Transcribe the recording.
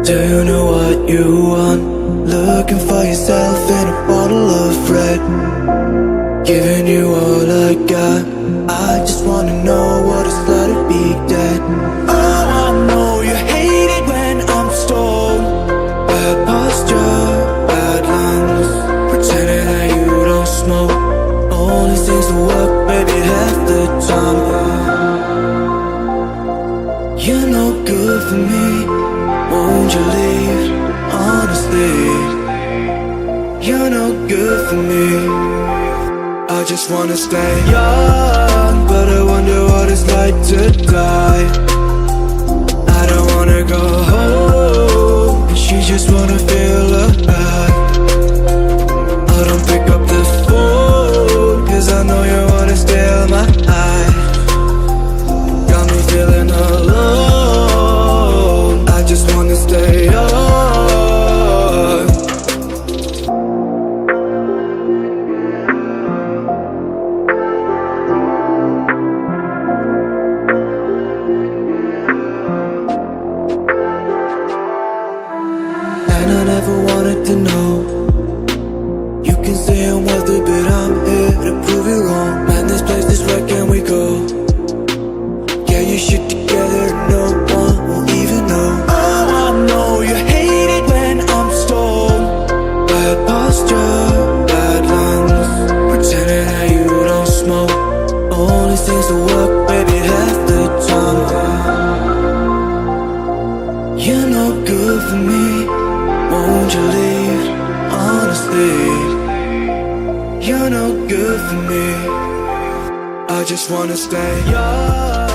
Do you know what you want? Looking for yourself in a bottle of red. Giving you all I got. I just wanna know what it's like to be dead. Oh, I know you hate it when I'm stoned. Bad posture, bad lungs. Pretending that you don't smoke only seems to work, baby, half the time. You're no good for me. Won't you leave? Honestly, you're no good for me. I just wanna stay young, but I wonder what it's like to die. I don't wanna go home, and she just wanna feel alive. I don't pick up the phone, cause I know you wanna steal my eyes. Got me feeling alone. I just wanna stay young. And I never wanted to know. You can say I'm worth it, but I'm here to prove it wrong. Man, this place is where can we go? Get your shit together, no one will even know. Oh, I know you hate it when I'm stoned. Bad posture, bad lungs. Pretending that you don't smoke only seems to work, baby, half the time. You're no good for me. Won't you leave? Honestly, you're no good for me. I just wanna stay young.